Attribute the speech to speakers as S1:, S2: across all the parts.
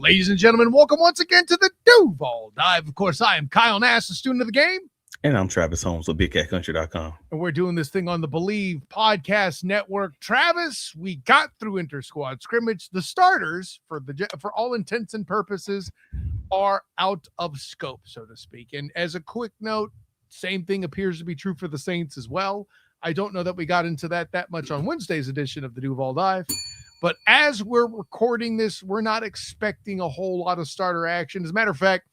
S1: Ladies and gentlemen, welcome once again to the Duval Dive. Of course, I am Kyle Nash, the student of the game.
S2: And I'm Travis Holmes with BigCatCountry.com.
S1: And we're doing this thing on the Believe Podcast Network. Travis, we got through inter-squad scrimmage. The starters, for all intents and purposes, are out of scope, so to speak. And as a quick note, same thing appears to be true for the Saints as well. I don't know that we got into that much on Wednesday's edition of the Duval Dive. But as we're recording this, we're not expecting a whole lot of starter action. As a matter of fact,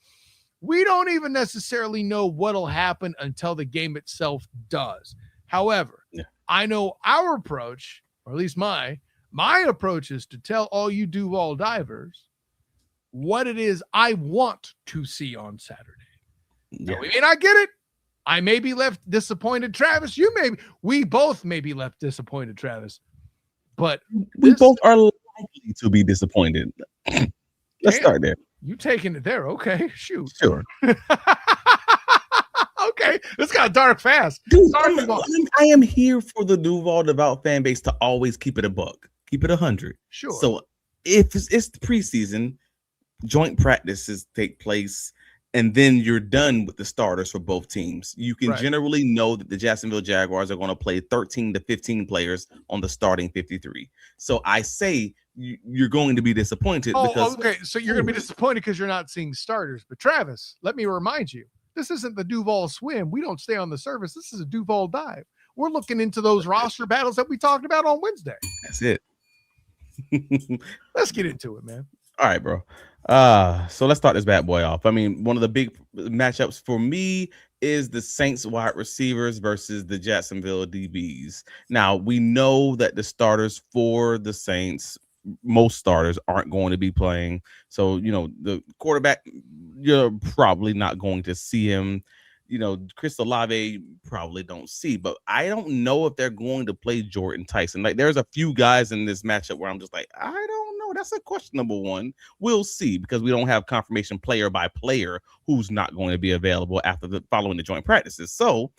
S1: we don't even necessarily know what'll happen until the game itself does. However, I know our approach, or at least my approach, is to tell all you Duval divers what it is I want to see on Saturday. Now, we may not get it. I may be left disappointed, Travis. We both may be left disappointed, Travis. But
S2: we both are likely to be disappointed. Let's start there.
S1: You taking it there? Okay, shoot.
S2: Sure.
S1: Okay, this got dark fast.
S2: Dude, I am here for the Duval Devout fan base to always keep it a buck, keep it 100.
S1: Sure.
S2: So if it's the preseason, joint practices take place, and then you're done with the starters for both teams. You can generally know that the Jacksonville Jaguars are going to play 13 to 15 players on the starting 53. So I say you're going to be disappointed.
S1: Okay. So you're going to be disappointed because you're not seeing starters. But Travis, let me remind you, this isn't the Duval swim. We don't stay on the surface. This is a Duval dive. We're looking into those roster battles that we talked about on Wednesday.
S2: That's it.
S1: Let's get into it, man.
S2: All right, bro. So let's start this bad boy off. I mean, one of the big matchups for me is the Saints wide receivers versus the Jacksonville DBs. Now, we know that the starters for the Saints, most starters aren't going to be playing. So, the quarterback, you're probably not going to see him. Chris Olave probably don't see, but I don't know if they're going to play Jordan Tyson. Like, there's a few guys in this matchup where I'm just like, I don't know. That's a questionable one. We'll see, because we don't have confirmation player by player who's not going to be available following the joint practices. So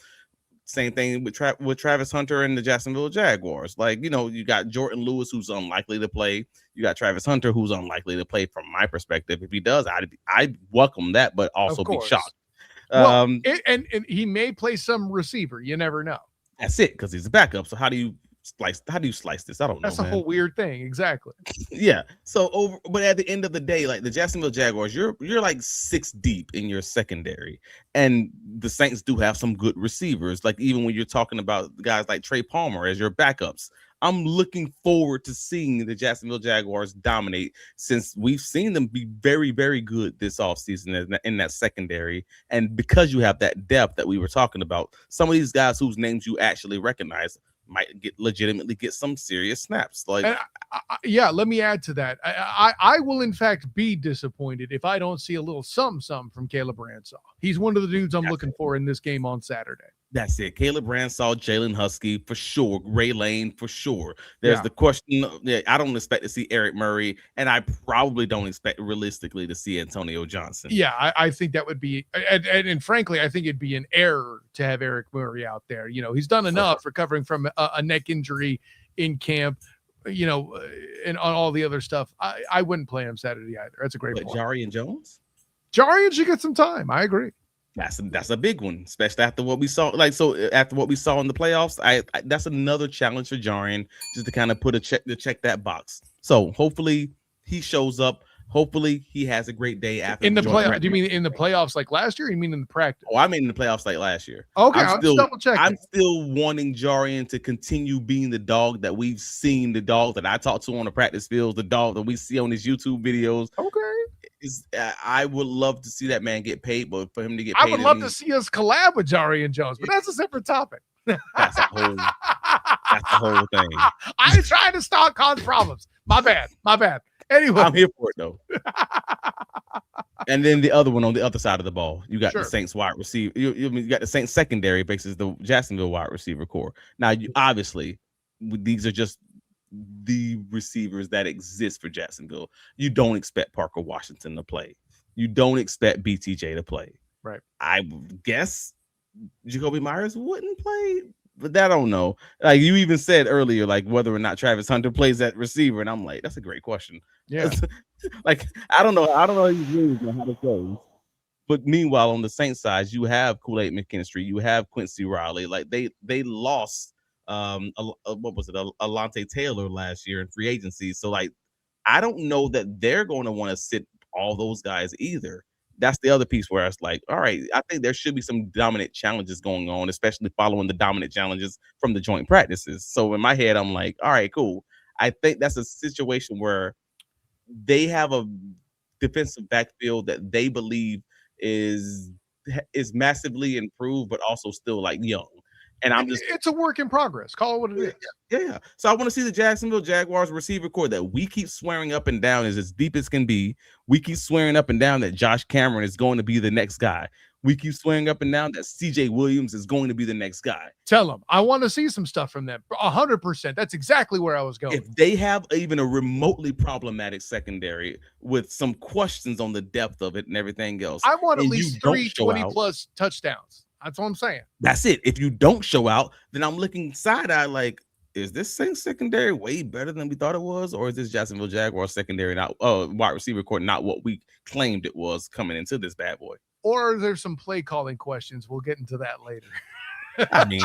S2: same thing with Travis Hunter and the Jacksonville Jaguars. Like, you got Jordan Lewis, who's unlikely to play. You got Travis Hunter, who's unlikely to play from my perspective. If he does, I'd welcome that, but also be shocked.
S1: Well, and he may play some receiver. You never know.
S2: That's it, because he's a backup. So how do you slice this? I don't know.
S1: That's a whole weird thing. Exactly.
S2: Yeah. So but at the end of the day, like the Jacksonville Jaguars, you're like 6 deep in your secondary, and the Saints do have some good receivers. Like, even when you're talking about guys like Trey Palmer as your backups, I'm looking forward to seeing the Jacksonville Jaguars dominate, since we've seen them be very, very good this offseason in that secondary. And because you have that depth that we were talking about, some of these guys whose names you actually recognize might legitimately get some serious snaps. Like,
S1: let me add to that. I will in fact be disappointed if I don't see a little something from Caleb Branshaw. He's one of the dudes I'm looking for in this game on Saturday.
S2: That's it. Caleb Branshaw, Jalen Husky for sure. Ray Lane for sure. There's the question. I don't expect to see Eric Murray, and I probably don't expect realistically to see Antonio Johnson.
S1: Yeah, I think that would be, and frankly, I think it'd be an error to have Eric Murray out there. He's done enough recovering from a neck injury in camp, and on all the other stuff. I wouldn't play him Saturday either. That's a great point.
S2: Jarian Jones?
S1: Jarian should get some time. I agree.
S2: That's a big one, especially after what we saw. After what we saw in the playoffs, I that's another challenge for Jarian, just to kind of check that box. So hopefully he shows up. Hopefully he has a great day after
S1: in the playoffs. Do you mean in the playoffs like last year? Or you mean in the practice?
S2: Oh, I mean in the playoffs like last year.
S1: Okay, I'm double checking.
S2: I'm still wanting Jarian to continue being the dog that we've seen, the dog that I talked to on the practice field, the dog that we see on his YouTube videos.
S1: Okay.
S2: I would love to see that man get paid, but for him to get paid,
S1: I would love to see us collab with Jarian Jones, but that's a separate topic.
S2: That's a whole thing.
S1: I ain't trying to cause problems. My bad. Anyway,
S2: I'm here for it though. And then the other one on the other side of the ball, you got the Saints wide receiver. You got the Saints secondary versus the Jacksonville wide receiver core. Now, obviously, these are just the receivers that exist for Jacksonville. You don't expect Parker Washington to play. You don't expect BTJ to play.
S1: Right.
S2: I guess Jacoby Myers wouldn't play. but I don't know. Like you even said earlier, like whether or not Travis Hunter plays at receiver, and I'm like, that's a great question.
S1: Yeah.
S2: Like I don't know. I don't know how this goes. But meanwhile, on the Saints side, you have Kool-Aid McKinstry, you have Quincy Riley. Like they lost what was it, Alante Taylor last year in free agency. So like I don't know that they're going to want to sit all those guys either. That's the other piece where it's like, all right, I think there should be some dominant challenges going on, especially following the dominant challenges from the joint practices. So in my head, I'm like, all right, cool. I think that's a situation where they have a defensive backfield that they believe is massively improved, but also still like young. And I'm just
S1: It's a work in progress. Call it what it is.
S2: yeah. So I want to see the Jacksonville Jaguars receiver core that we keep swearing up and down is as deep as can be. We keep swearing up and down that Josh Cameron is going to be the next guy. We keep swearing up and down that CJ Williams is going to be the next guy.
S1: Tell them I want to see some stuff from them. 100%. That's exactly where I was going.
S2: If they have even a remotely problematic secondary with some questions on the depth of it and everything else,
S1: I want at least 3 20+ touchdowns. That's what I'm saying.
S2: That's it. If you don't show out, then I'm looking side-eye like, is this Saints secondary way better than we thought it was? Or is this Jacksonville Jaguars secondary not wide receiver core not what we claimed it was coming into this bad boy?
S1: Or there's some play calling questions. We'll get into that later.
S2: I mean,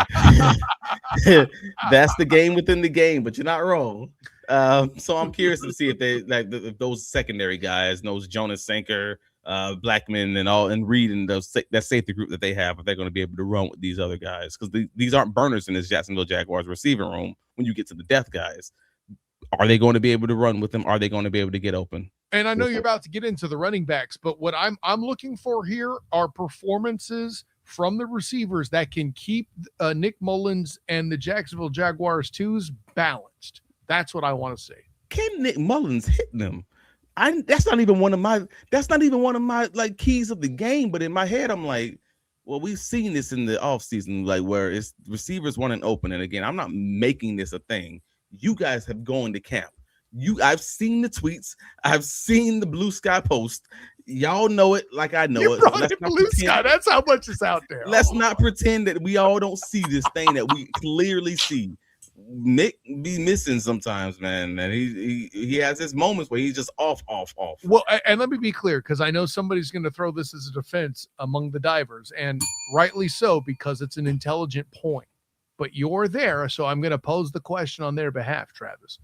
S2: that's the game within the game, but you're not wrong. So I'm curious to see if they like if those secondary guys, those Jonas Sanker, Blackman, and Reed and that safety group that they have, if they're going to be able to run with these other guys, because these aren't burners in this Jacksonville Jaguars receiving room. When you get to the depth guys, are they going to be able to run with them? Are they going to be able to get open?
S1: And I know you're about to get into the running backs, but what I'm looking for here are performances from the receivers that can keep Nick Mullins and the Jacksonville Jaguars twos balanced. That's what I want to see.
S2: Can Nick Mullins hit them? That's not even one of my like keys of the game. But in my head, I'm like, well, we've seen this in the offseason, like where it's receivers running open. And again, I'm not making this a thing. You guys have gone to camp. I've seen the tweets. I've seen the Blue Sky post. Y'all know it like I know it.
S1: Brought the Blue Sky. That's how much is out there.
S2: Let's not pretend that we all don't see this thing that we clearly see. Nick be missing sometimes, man. And he has his moments where he's just off.
S1: Well, and let me be clear, because I know somebody's going to throw this as a defense among the divers, and rightly so, because it's an intelligent point. But you're there, so I'm going to pose the question on their behalf, Travis.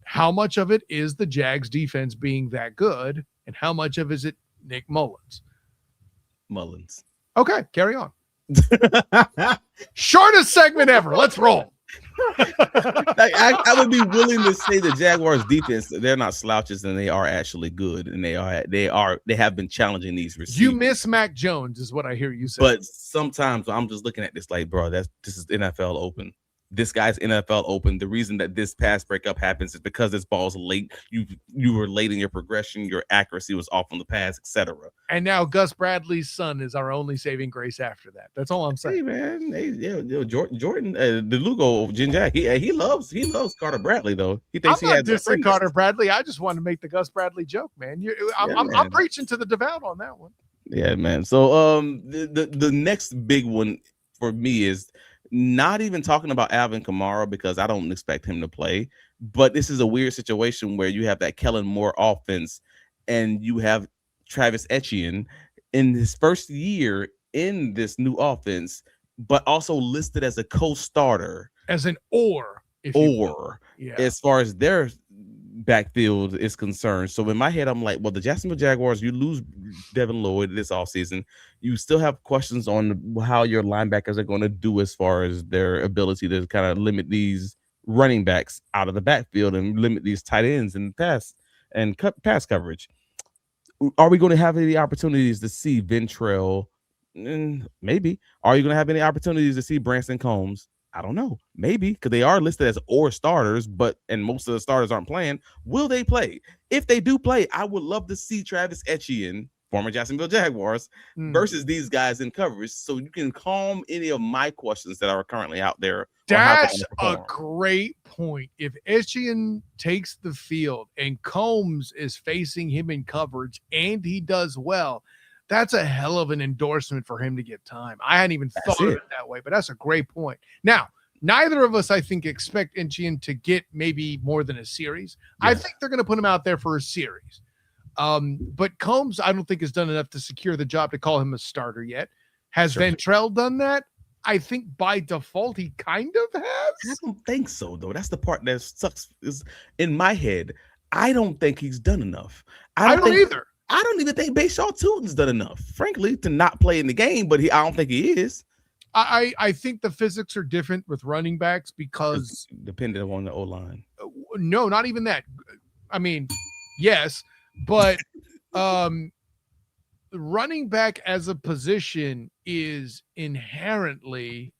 S1: How much of it is the Jags defense being that good, and how much of it is it Nick Mullins?
S2: Mullins.
S1: Okay, carry on. Shortest segment ever. Let's roll.
S2: I would be willing to say the Jaguars defense, they're not slouches and they are actually good, and they have been challenging these receivers.
S1: You miss Mac Jones is what I hear you say.
S2: But sometimes I'm just looking at this like, bro, this is NFL open. This guy's NFL open. The reason that this pass breakup happens is because this ball's late. You were late in your progression. Your accuracy was off on the pass, etc.
S1: And now Gus Bradley's son is our only saving grace after that. That's all I'm saying.
S2: Hey man, Jordan, the Lugo Jinjak, he loves Carter Bradley though. He thinks
S1: I'm not dissing Carter Bradley. I just want to make the Gus Bradley joke, man. I'm preaching to the devout on that one.
S2: Yeah, man. So the next big one for me is not even talking about Alvin Kamara, because I don't expect him to play. But this is a weird situation where you have that Kellen Moore offense and you have Travis Etienne in his first year in this new offense, but also listed as a co-starter.
S1: As an
S2: as far as their backfield is concerned. So in my head, I'm like, well, the Jacksonville Jaguars, you lose Devin Lloyd this offseason. You still have questions on how your linebackers are going to do as far as their ability to kind of limit these running backs out of the backfield and limit these tight ends and pass coverage. Are we going to have any opportunities to see Ventrell? Maybe. Are you going to have any opportunities to see Branson Combs? I don't know. Maybe, because they are listed as or starters, and most of the starters aren't playing. Will they play? If they do play, I would love to see Travis Etienne, former Jacksonville Jaguars, versus these guys in coverage, so you can calm any of my questions that are currently out there.
S1: That's a great point. If Etienne takes the field and Combs is facing him in coverage and he does well, That's a hell of an endorsement for him to get time. I hadn't even thought of it that way, but that's a great point. Now, neither of us, I think, expect Etienne to get maybe more than a series. Yeah. I think they're going to put him out there for a series. But Combs, I don't think has done enough to secure the job to call him a starter yet. Has Ventrell done that? I think by default he kind of has.
S2: I don't think so, though. That's the part that sucks. Is in my head. I don't think he's done enough.
S1: I don't either.
S2: I don't even think Bayshaw Tootin's done enough, frankly, to not play in the game. But I don't think he is.
S1: I think the physics are different with running backs because
S2: depending on the O-line.
S1: No, not even that. I mean, yes, but running back as a position is inherently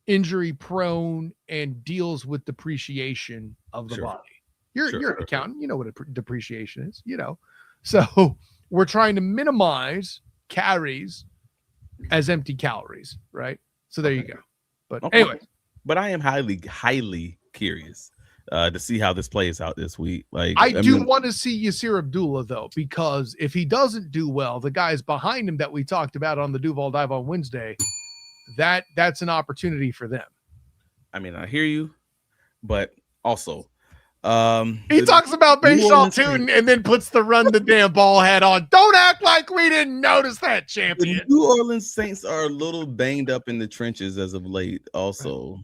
S1: injury prone and deals with depreciation of the body. You're an accountant. You know what a depreciation is, So we're trying to minimize carries as empty calories, right? So there you go. But anyway.
S2: But I am highly, highly curious to see how this plays out this week.
S1: I do want to see Yasir Abdullah, though, because if he doesn't do well, the guys behind him that we talked about on the Duval Dive on Wednesday, that's an opportunity for them.
S2: I mean, I hear you, but also
S1: he talks about Bayshaw Tootin and then puts the damn ball hat on. Don't act like we didn't notice that, champion.
S2: The New Orleans Saints are a little banged up in the trenches as of late also.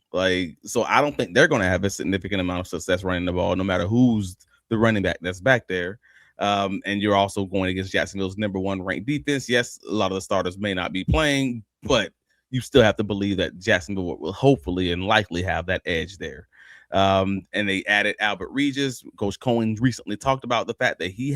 S2: So I don't think they're going to have a significant amount of success running the ball, no matter who's the running back that's back there. And you're also going against Jacksonville's number 1 ranked defense. Yes, a lot of the starters may not be playing, but you still have to believe that Jacksonville will hopefully and likely have that edge there. And they added Albert Regis. Coach Coen recently talked about the fact that he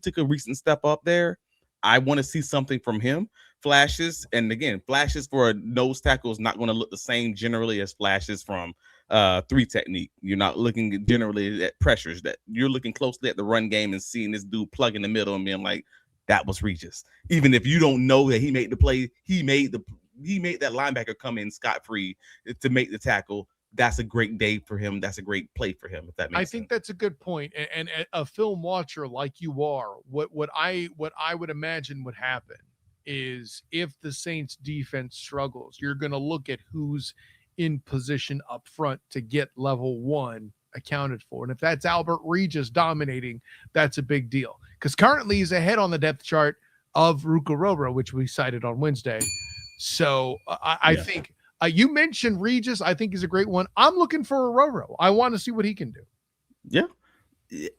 S2: took a recent step up there. I want to see something from him. Flashes, and again, flashes for a nose tackle is not going to look the same generally as flashes from 3 technique. You're not looking generally at pressures. That you're looking closely at the run game and seeing this dude plug in the middle and being like, that was Regis. Even if you don't know that he made the play, he made that linebacker come in scot-free to make the tackle. That's a great day for him. That's a great play for him. If that makes sense.
S1: I think that's a good point. And a film watcher like you are, what I would imagine would happen is if the Saints defense struggles, you're going to look at who's in position up front to get level 1 accounted for. And if that's Albert Regis dominating, that's a big deal. Because currently he's ahead on the depth chart of Rukaroro, which we cited on Wednesday. So I think you mentioned Regis. I think he's a great one. I'm looking for a Roro. I want to see what he can do.
S2: Yeah.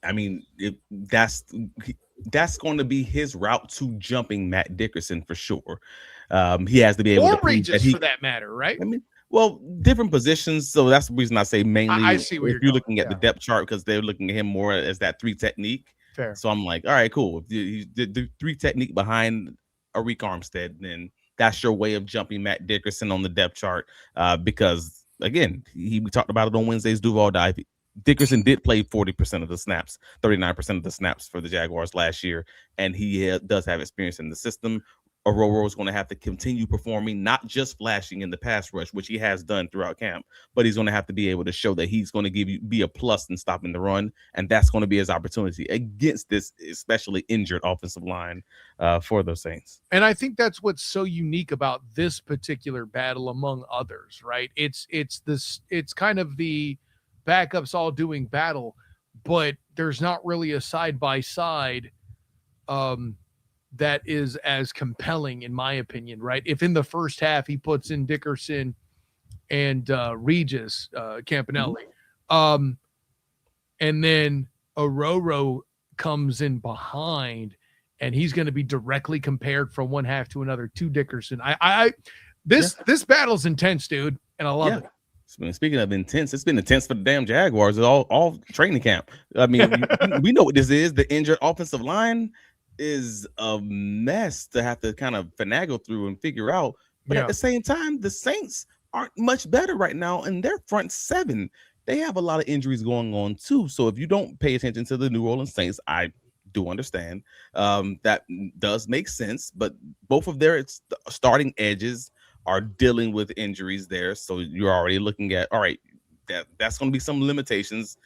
S2: I mean, that's going to be his route to jumping Matt Dickerson for sure. He has to be able
S1: or
S2: to
S1: Regis for that matter, right?
S2: I mean, well, different positions. So that's the reason I say mainly.
S1: I see what
S2: you're looking at the depth chart because they're looking at him more as that 3 technique.
S1: Fair.
S2: So I'm like, all right, cool. If you did the 3 technique behind Arik Armstead, then that's your way of jumping Matt Dickerson on the depth chart. Because again, we talked about it on Wednesday's Duval Dive. Dickerson did play 40% of the snaps, 39% of the snaps for the Jaguars last year, and he does have experience in the system. Aurora is going to have to continue performing, not just flashing in the pass rush, which he has done throughout camp, but he's going to have to be able to show that he's going to be a plus in stopping the run, and that's going to be his opportunity against this especially injured offensive line for the Saints.
S1: And I think that's what's so unique about this particular battle among others, right? It's kind of the backups all doing battle, but there's not really a side-by-side that is as compelling, in my opinion, right? If in the first half he puts in Dickerson and Regis Campanelli, and then Aurora comes in behind, and he's going to be directly compared from one half to another to Dickerson. This battle's intense, dude, and I love it.
S2: Speaking of intense, it's been intense for the damn Jaguars all training camp. I mean, we know what this is. The injured offensive line is a mess to have to kind of finagle through and figure out. But at the same time, the Saints aren't much better right now in their front 7. They have a lot of injuries going on too. So if you don't pay attention to the New Orleans Saints, I do understand. That does make sense. But both of their starting edges are dealing with injuries there. So you're already looking at, all right, that's going to be some limitations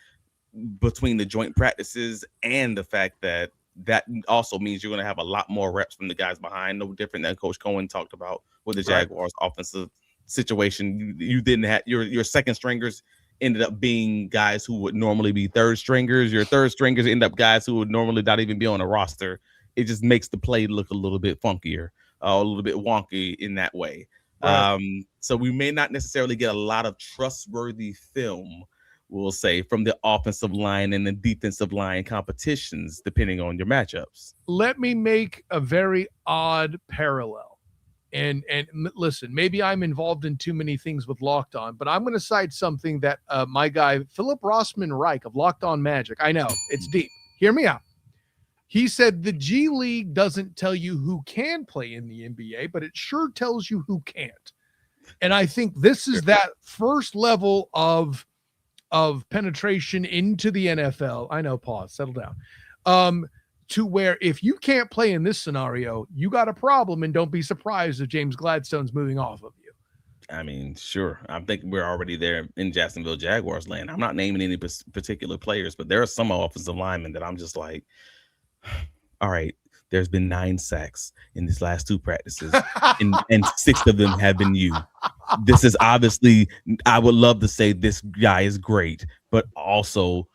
S2: between the joint practices and the fact that that also means you're going to have a lot more reps from the guys behind. No different than Coach Coen talked about with the Jaguars offensive situation. You didn't have your second stringers ended up being guys who would normally be third stringers. Your third stringers end up guys who would normally not even be on a roster. It just makes the play look a little bit funkier, a little bit wonky in that way. Right. So we may not necessarily get a lot of trustworthy film, we'll say, from the offensive line and the defensive line competitions, depending on your matchups.
S1: Let me make a very odd parallel. And listen, maybe I'm involved in too many things with Locked On, but I'm going to cite something that my guy, Philip Rossman Reich of Locked On Magic, I know, it's deep. Hear me out. He said the G League doesn't tell you who can play in the NBA, but it sure tells you who can't. And I think this is that first level of penetration into the NFL. I know, pause, settle down. To where if you can't play in this scenario, you got a problem, and don't be surprised if James Gladstone's moving off of you.
S2: I mean, sure. I think we're already there in Jacksonville Jaguars land. I'm not naming any particular players, but there are some offensive linemen that I'm just like, all right, there's been 9 sacks in these last 2 practices, and 6 of them have been you. This is obviously, I would love to say this guy is great, but also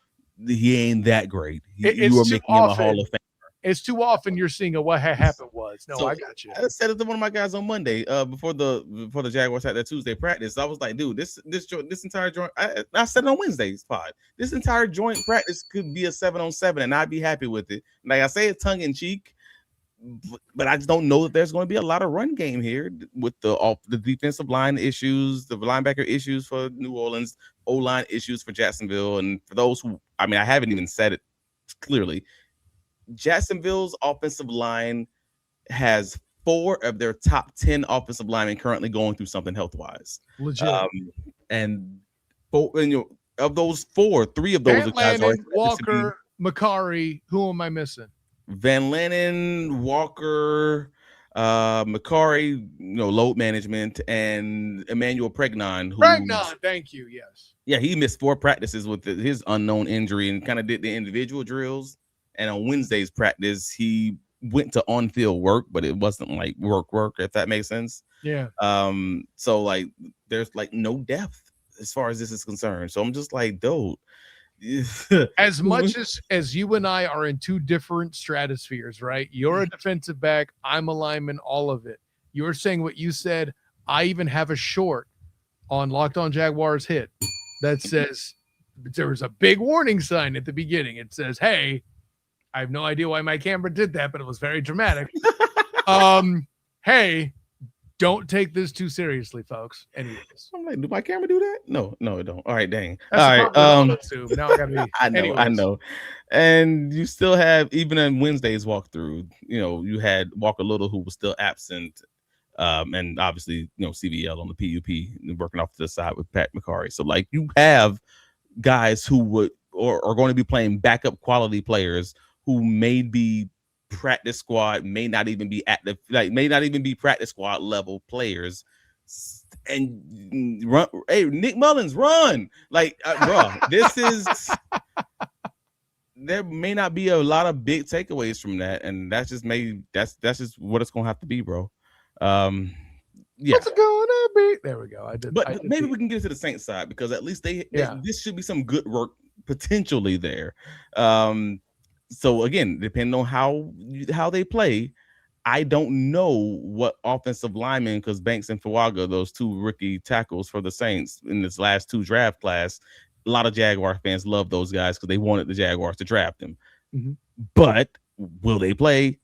S2: he ain't that great. You are making him a Hall of Famer.
S1: It's too often you're seeing what happened was. No, so, I got you.
S2: I said it to one of my guys on Monday before the Jaguars had their Tuesday practice. I was like, dude, this entire joint. I said it on Wednesday's pod. This entire joint practice could be a 7-on-7, and I'd be happy with it. Like I say, it tongue in cheek, but I just don't know that there's going to be a lot of run game here with the defensive line issues, the linebacker issues for New Orleans, O-line issues for Jacksonville, and for those who, I mean, I haven't even said it clearly. Jacksonville's offensive line has 4 of their top 10 offensive linemen currently going through something health-wise.
S1: Legit.
S2: And of those 4, 3 of those guys are
S1: Walker, Macari. Who am I missing?
S2: Van Lannon, Walker, Macari, load management, and Emmanuel Pregnon.
S1: Thank you. Yes.
S2: Yeah, he missed 4 practices with his unknown injury and kind of did the individual drills. And on Wednesday's practice, he went to on-field work, but it wasn't like work, if that makes sense.
S1: Yeah.
S2: So like there's like no depth as far as this is concerned. So I'm just like, dude.
S1: As much as you and I are in 2 different stratospheres, right? You're a defensive back, I'm a lineman, all of it. You're saying what you said. I even have a short on Locked On Jaguars Hit that says there was a big warning sign at the beginning. It says, hey, I have no idea why my camera did that, but it was very dramatic. Hey, don't take this too seriously, folks. Anyways,
S2: I'm like, do my camera do that? No, it don't. All right, dang.
S1: That's
S2: all right.
S1: Now I gotta be.
S2: I know. And you still have, even in Wednesday's walkthrough, you had Walker Little, who was still absent, and obviously, CVL on the PUP working off to the side with Pat Macari. So like, you have guys who would or are going to be playing backup quality players who may be practice squad, may not even be active, may not even be practice squad level players. And run, hey, Nick Mullins, run! Bro, this is. There may not be a lot of big takeaways from that, and that's just just what it's gonna have to be, bro. Yeah.
S1: What's it gonna be? There we go.
S2: But maybe we can get to the Saints side, because at least this should be some good work potentially there. So again, depending on how they play, I don't know what offensive linemen, because Banks and Fuaga, those 2 rookie tackles for the Saints in this last 2 draft class, a lot of Jaguar fans love those guys because they wanted the Jaguars to draft them. Mm-hmm. But will they play?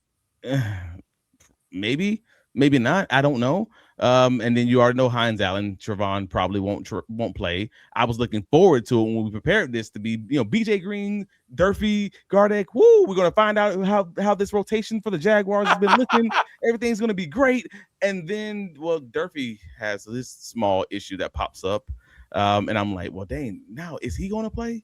S2: Maybe not. I don't know. And then you already know Hines-Allen, Trevor probably won't play. I was looking forward to it when we prepared this to be, BJ Green, Durfee, Gardeck. Woo! We're gonna find out how this rotation for the Jaguars has been looking. Everything's gonna be great. And then, Durfee has this small issue that pops up, and I'm like, well, dang, now is he gonna play?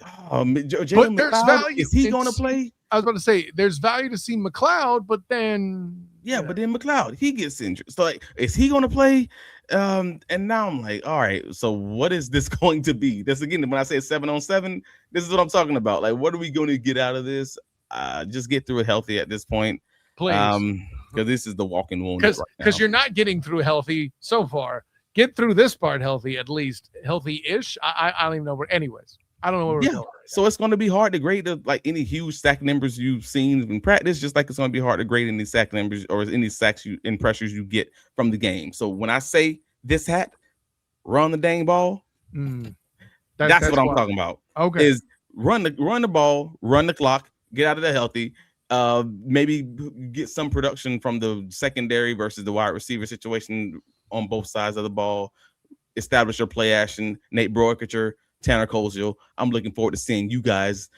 S2: Jalen McLeod, is he gonna play?
S1: I was about to say there's value to see McLeod, but then
S2: but then McLeod, he gets injured. So like, is he gonna play? And now I'm like, all right, so what is this going to be? This again, when I say 7-on-7, this is what I'm talking about. Like, what are we going to get out of this? just get through it healthy at this point.
S1: Please.
S2: Because this is the walking wounded right now.
S1: Because you're not getting through healthy so far. Get through this part healthy, at least healthy-ish. I don't even know where. Anyways, I don't know where we're going. Right
S2: so it's going to be hard to grade any huge sack numbers you've seen in practice, just like it's going to be hard to grade any sack numbers or any sacks and pressures you get from the game. So when I say this hat, run the dang ball. That's what I'm talking about.
S1: Okay,
S2: is run the ball, run the clock, get out of there healthy. Maybe get some production from the secondary versus the wide receiver situation on both sides of the ball. Establish your play action. Nate Broikacher, Tanner Koziel. I'm looking forward to seeing you guys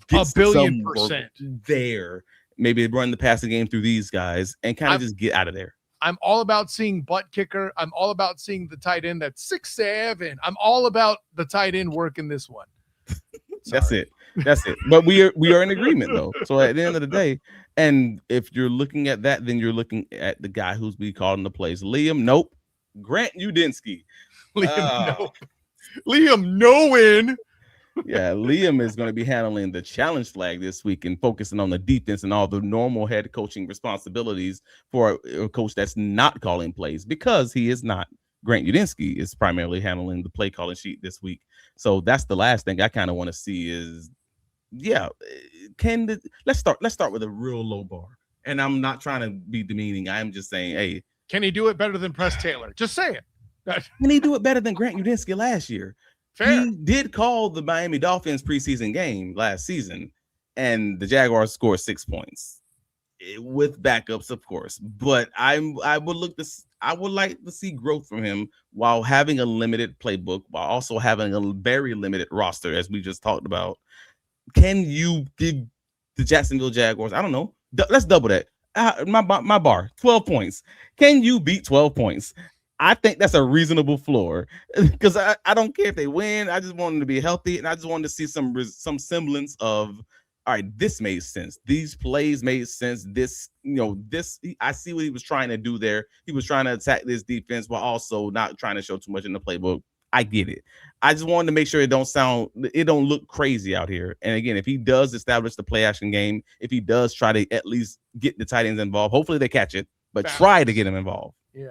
S2: get
S1: 1,000,000,000%
S2: there. Maybe run the passing game through these guys and kind of just get out of there.
S1: I'm all about seeing butt kicker. I'm all about seeing the tight end that's 6'7". I'm all about the tight end working this one.
S2: That's it. But we are in agreement though. So at the end of the day, and if you're looking at that, then you're looking at the guy who's be calling the plays. Liam, nope. Grant Udinski.
S1: Liam no win.
S2: Yeah, Liam is going to be handling the challenge flag this week and focusing on the defense and all the normal head coaching responsibilities for a coach that's not calling plays, because he is not. Grant Udinski is primarily handling the play calling sheet this week. So that's the last thing I kind of want to see is, let's start with a real low bar. And I'm not trying to be demeaning. I'm just saying, hey,
S1: can he do it better than Press Taylor? Just say it.
S2: Can he do it better than Grant Udinski last year?
S1: Fair.
S2: He did call the Miami Dolphins preseason game last season, and the Jaguars scored 6 points with backups, of course. But I would like to see growth from him while having a limited playbook, while also having a very limited roster, as we just talked about. Can you give the Jacksonville Jaguars, I don't know, let's double that. My bar, 12 points. Can you beat 12 points? I think that's a reasonable floor, because I don't care if they win. I just want them to be healthy, and I just wanted to see some semblance of, all right, this made sense. These plays made sense. I see what he was trying to do there. He was trying to attack this defense while also not trying to show too much in the playbook. I get it. I just wanted to make sure it don't look crazy out here. And again, if he does establish the play action game, if he does try to at least get the tight ends involved, hopefully they catch it, but try to get them involved.
S1: Yeah.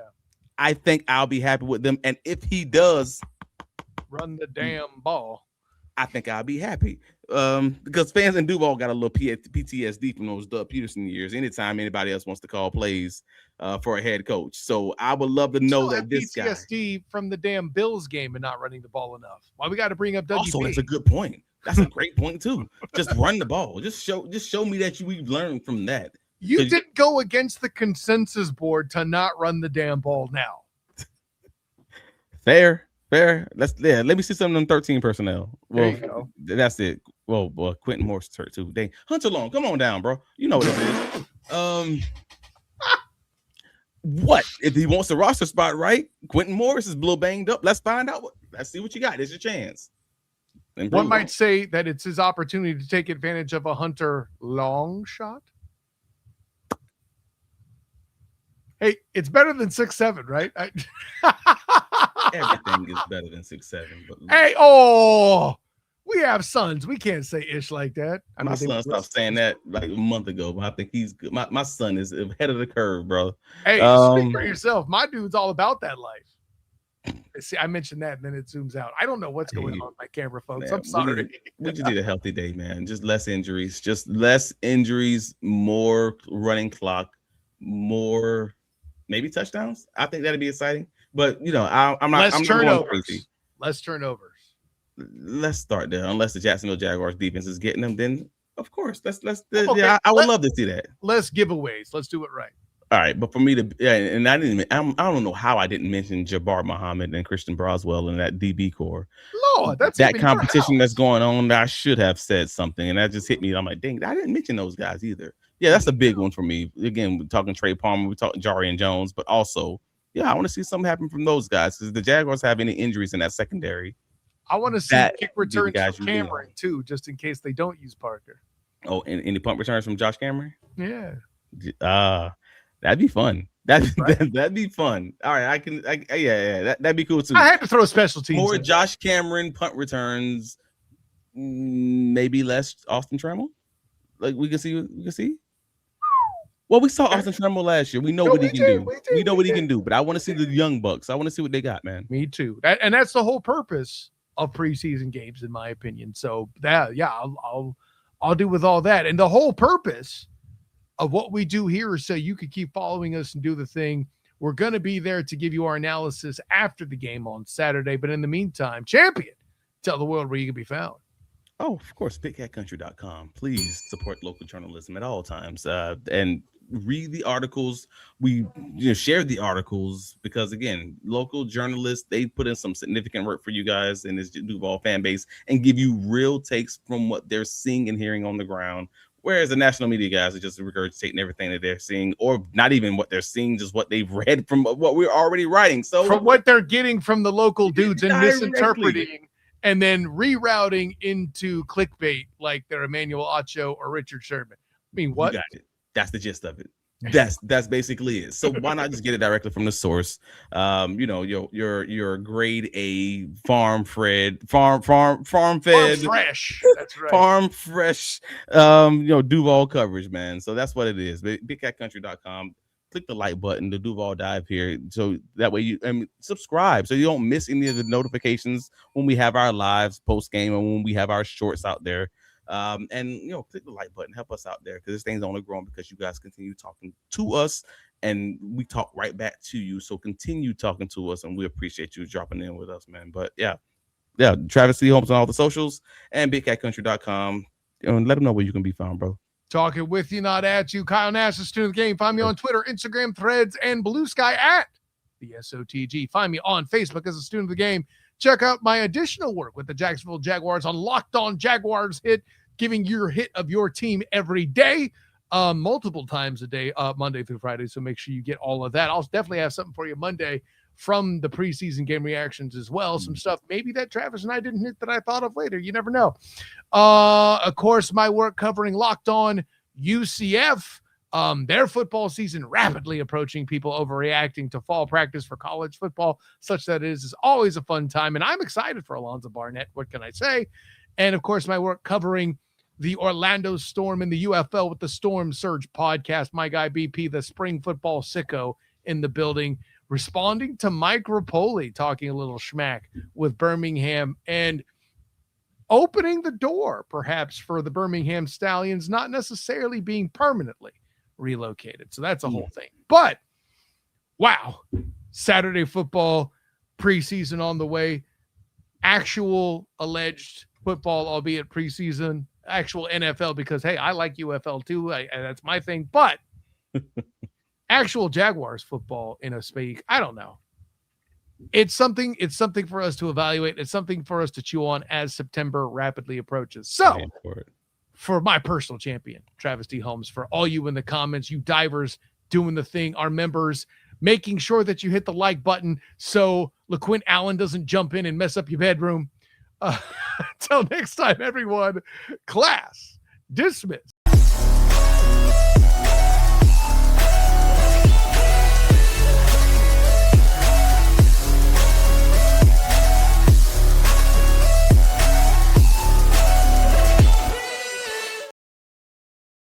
S2: I think I'll be happy with them. And if he does
S1: run the damn ball,
S2: I think I'll be happy. Because fans in Duval got a little PTSD from those Doug Peterson years. Anytime anybody else wants to call plays for a head coach. So I would love to know that this guy
S1: PTSD from the damn Bills game and not running the ball enough. Why we got to bring up WP?
S2: Also, that's a good point. That's a great point too. Just run the ball. Just show me that we've learned from that.
S1: You didn't go against the consensus board to not run the damn ball now.
S2: Fair. Let me see some of them 13 personnel. Well,
S1: there you go.
S2: That's it. Well, Quentin Morris is hurt too. Dang, Hunter Long, come on down, bro. You know what it is. What if he wants the roster spot right? Quentin Morris is a little banged up. Let's find out. Let's see what you got. There's your chance.
S1: One might say that it's his opportunity to take advantage of a Hunter Long shot. Hey, it's better than 6'7", right?
S2: Everything is better than 6'7". But
S1: hey, we have sons. We can't say ish like that.
S2: My son stopped saying that like a month ago, but I think he's good. My son is ahead of the curve, bro.
S1: Hey, speak for yourself. My dude's all about that life. See, I mentioned that, and then it zooms out. I don't know what's going on with my camera, folks. Man, I'm sorry.
S2: We just need a healthy day, man. Just less injuries. More running clock, more maybe touchdowns. I think that'd be exciting. But I'm not.
S1: Less turnovers. Less turnovers.
S2: Let's start there. Unless the Jacksonville Jaguars defense is getting them, then of course I would love to see that.
S1: Less giveaways. Let's do it right.
S2: All right, but for me to and I don't know how I didn't mention Jabbar Muhammad and Christian Broswell in that DB core.
S1: Lord, that's
S2: that competition that's going on. I should have said something, and that just hit me. I'm like, dang, I didn't mention those guys either. Yeah, that's a big one for me. Again, we're talking Trey Palmer, we're talking Jarian Jones, but also, I want to see something happen from those guys because the Jaguars have any injuries in that secondary.
S1: I want to see kick returns from Cameron too, just in case they don't use Parker.
S2: Oh, and any punt returns from Josh Cameron?
S1: Yeah.
S2: That'd be fun. That'd be fun. All right, that'd be cool too.
S1: I had to throw special teams.
S2: More Josh Cameron punt returns, maybe less Austin Trammell. Like we can see. Well, we saw Austin Tremble last year. We know what he can do. We know what he can do. But I want to see the young bucks. I want to see what they got, man.
S1: Me too. And that's the whole purpose of preseason games, in my opinion. So I'll do with all that. And the whole purpose of what we do here is so you can keep following us and do the thing. We're going to be there to give you our analysis after the game on Saturday. But in the meantime, champion, tell the world where you can be found.
S2: Oh, of course, bigcatcountry.com. Please support local journalism at all times. And read the articles. We share the articles because, again, local journalists, they put in some significant work for you guys in this Duval fan base and give you real takes from what they're seeing and hearing on the ground. Whereas the national media guys are just regurgitating everything that they're seeing, or not even what they're seeing, just what they've read from what we're already writing. So
S1: from what they're getting from the local dudes and misinterpreting and then rerouting into clickbait like they're Emmanuel Acho or Richard Sherman. I mean, what?
S2: You got it. That's the gist of it. That's basically it. So why not just get it directly from the source? Your grade A farm fed.
S1: Farm fresh. That's right.
S2: Farm fresh. Duval coverage, man. So that's what it is. BigCatCountry.com. Click the like button, the Duval dive here, so that way you subscribe so you don't miss any of the notifications when we have our lives post game and when we have our shorts out there. Click the like button, help us out there because this thing's only growing because you guys continue talking to us and we talk right back to you. So continue talking to us and we appreciate you dropping in with us, man. But yeah, Travis C. Holmes on all the socials and BigCatCountry.com. And let them know where you can be found, bro.
S1: Talking with you, not at you. Kyle Nash, the student of the game. Find me on Twitter, Instagram, Threads, and Blue Sky at the SOTG. Find me on Facebook as a student of the game. Check out my additional work with the Jacksonville Jaguars on Locked On Jaguars Hit, giving your hit of your team every day, multiple times a day, Monday through Friday. So make sure you get all of that. I'll definitely have something for you Monday from the preseason game reactions as well. Some stuff maybe that Travis and I didn't hit that I thought of later. You never know. Of course, my work covering Locked On UCF, their football season rapidly approaching, people overreacting to fall practice for college football, such that it is always a fun time. And I'm excited for Alonzo Barnett. What can I say? And of course, my work covering the Orlando Storm and the UFL with the Storm Surge podcast. My guy BP, the spring football sicko, in the building, responding to Mike Rapoli talking a little schmack with Birmingham and opening the door perhaps for the Birmingham Stallions not necessarily being permanently relocated. So that's a whole thing. But wow, Saturday football preseason on the way, actual alleged football, albeit preseason, actual NFL, because hey, I like UFL too. That's my thing, but actual Jaguars football in a speak, I don't know. It's something for us to evaluate. It's something for us to chew on as September rapidly approaches. So for my personal champion, Travis D. Holmes, for all you in the comments, you divers doing the thing, our members, making sure that you hit the like button so LaQuint Allen doesn't jump in and mess up your bedroom. Until next time, everyone, class dismissed.